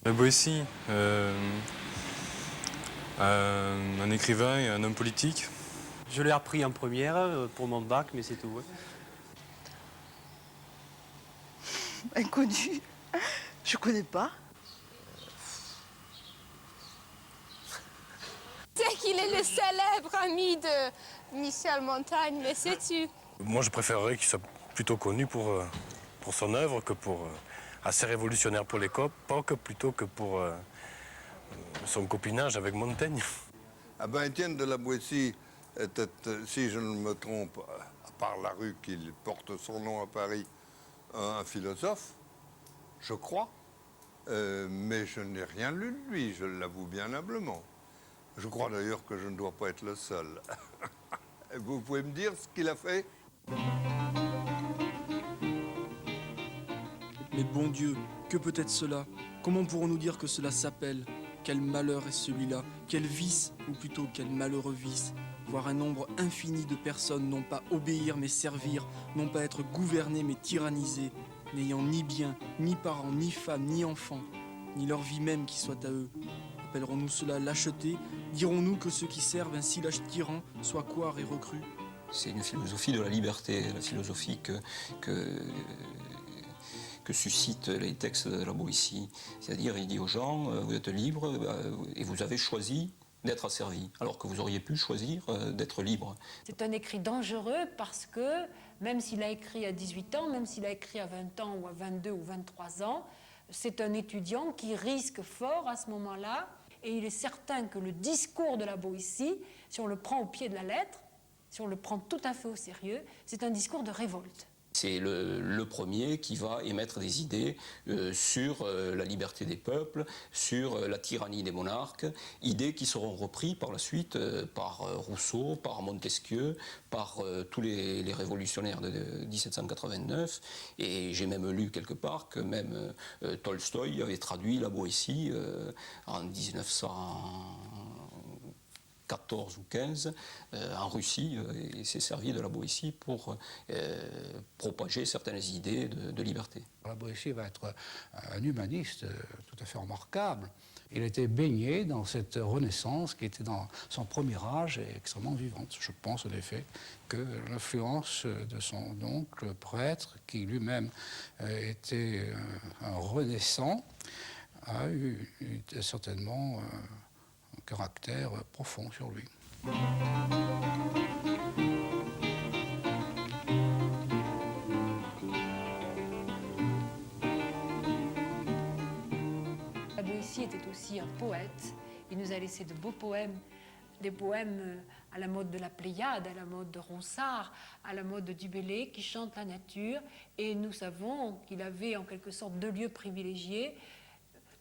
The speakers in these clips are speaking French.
La Boétie, un écrivain et un homme politique. Je l'ai appris en première pour mon bac, mais c'est tout. Ouais. Inconnu. Je connais pas. C'est qu'il est le célèbre ami de Michel Montaigne, mais sais-tu? Moi, je préférerais qu'il soit plutôt connu pour son œuvre que pour assez révolutionnaire pour l'époque, plutôt que pour son copinage avec Montaigne. Ah ben, Étienne de la Boétie était, si je ne me trompe, à part la rue qui porte son nom à Paris, un philosophe, je crois. Mais je n'ai rien lu de lui, je l'avoue bien humblement. Je crois d'ailleurs que je ne dois pas être le seul. Vous pouvez me dire ce qu'il a fait? Mais bon Dieu, que peut être cela? Comment pourrons-nous dire que cela s'appelle? Quel malheur est celui-là? Quel vice, ou plutôt quel malheureux vice? Voir un nombre infini de personnes non pas obéir mais servir, non pas être gouvernées mais tyrannisées, n'ayant ni bien, ni parents, ni femmes, ni enfants, ni leur vie même qui soit à eux. Appellerons-nous cela lâcheté? Dirons-nous que ceux qui servent un si lâche tyran soient couards et recrues? C'est une philosophie de la liberté, la philosophie que suscitent les textes de la Boétie. C'est-à-dire, il dit aux gens, vous êtes libres et vous avez choisi d'être asservis, alors que vous auriez pu choisir d'être libre. C'est un écrit dangereux parce que, même s'il a écrit à 18 ans, même s'il a écrit à 20 ans ou à 22 ou 23 ans, c'est un étudiant qui risque fort à ce moment-là, et il est certain que le discours de la Boétie, si on le prend au pied de la lettre, si on le prend tout à fait au sérieux, c'est un discours de révolte. C'est le premier qui va émettre des idées sur la liberté des peuples, sur la tyrannie des monarques, idées qui seront reprises par la suite par Rousseau, par Montesquieu, par tous les révolutionnaires de 1789. Et j'ai même lu quelque part que même Tolstoï avait traduit la Boétie en 1914 ou 15 en Russie et s'est servi de la Boétie pour propager certaines idées de liberté. La Boétie va être un humaniste tout à fait remarquable. Il était baigné dans cette Renaissance qui était dans son premier âge et extrêmement vivante. Je pense en effet que l'influence de son oncle prêtre, qui lui-même était un renaissant, a eu certainement un caractère profond sur lui. La Boétie était aussi un poète. Il nous a laissé de beaux poèmes, des poèmes à la mode de la Pléiade, à la mode de Ronsard, à la mode de Du Bellay, qui chantent la nature. Et nous savons qu'il avait en quelque sorte deux lieux privilégiés,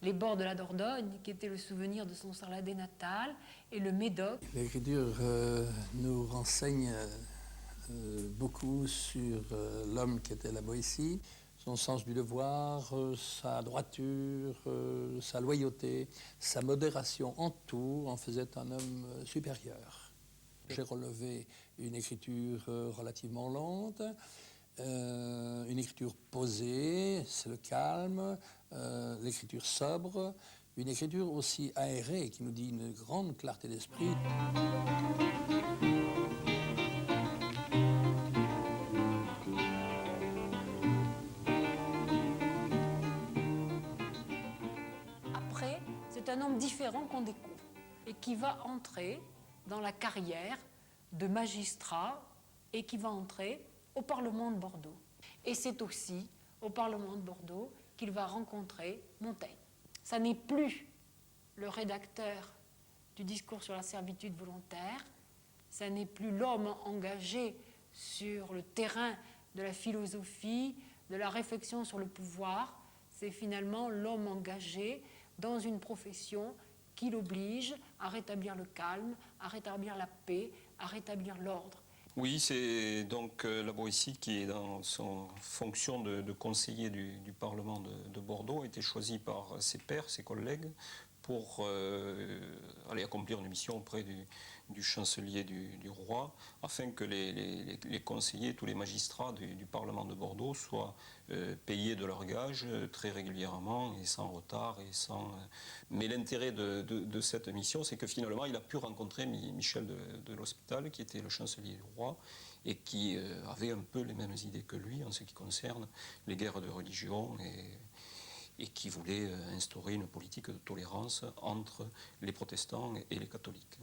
les bords de la Dordogne, qui était le souvenir de son Sarladé natal, et le Médoc. L'écriture nous renseigne beaucoup sur l'homme qui était la Boétie, son sens du devoir, sa droiture, sa loyauté, sa modération. En tout, en faisait un homme supérieur. J'ai relevé une écriture relativement lente, une écriture posée, c'est le calme, l'écriture sobre, une écriture aussi aérée qui nous dit une grande clarté d'esprit. Après, c'est un homme différent qu'on découvre et qui va entrer dans la carrière de magistrat et qui va entrer au Parlement de Bordeaux. Et c'est aussi au Parlement de Bordeaux qu'il va rencontrer Montaigne. Ça n'est plus le rédacteur du discours sur la servitude volontaire, ça n'est plus l'homme engagé sur le terrain de la philosophie, de la réflexion sur le pouvoir, c'est finalement l'homme engagé dans une profession qui l'oblige à rétablir le calme, à rétablir la paix, à rétablir l'ordre. Oui, c'est donc la Boétie qui est dans son fonction de conseiller du Parlement de Bordeaux, a été choisi par ses pairs, ses collègues, pour aller accomplir une mission auprès du chancelier du roi, afin que les conseillers, tous les magistrats du Parlement de Bordeaux soient payés de leurs gages très régulièrement et sans retard. Mais l'intérêt de cette mission, c'est que finalement, il a pu rencontrer Michel de l'Hospital, qui était le chancelier du roi, et qui avait un peu les mêmes idées que lui en ce qui concerne les guerres de religion et qui voulait instaurer une politique de tolérance entre les protestants et les catholiques.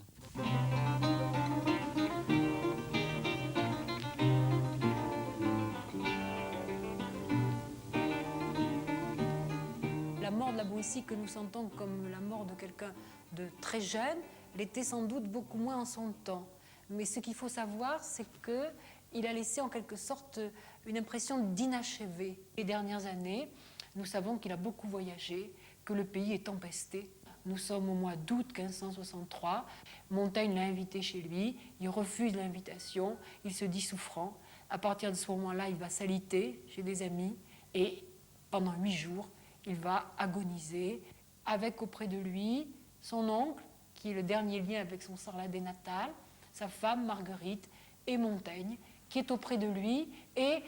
La mort de la Boétie que nous sentons comme la mort de quelqu'un de très jeune l'était sans doute beaucoup moins en son temps. Mais ce qu'il faut savoir, c'est qu'il a laissé en quelque sorte une impression d'inachevé. Les dernières années, nous savons qu'il a beaucoup voyagé, que le pays est empesté. Nous sommes au mois d'août 1563. Montaigne l'a invité chez lui. Il refuse l'invitation. Il se dit souffrant. À partir de ce moment-là, il va s'aliter chez des amis. Et pendant 8 jours, il va agoniser. Avec auprès de lui son oncle, qui est le dernier lien avec son sarladé natal, sa femme Marguerite et Montaigne, qui est auprès de lui et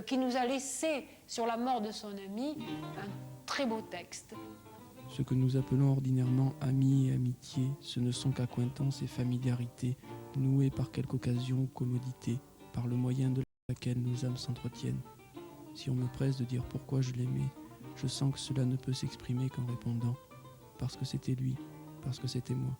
qui nous a laissé sur la mort de son ami un très beau texte. Ce que nous appelons ordinairement amis et amitié, ce ne sont qu'accointances et familiarités, nouées par quelque occasion ou commodité, par le moyen de laquelle nos âmes s'entretiennent. Si on me presse de dire pourquoi je l'aimais, je sens que cela ne peut s'exprimer qu'en répondant « parce que c'était lui, parce que c'était moi ».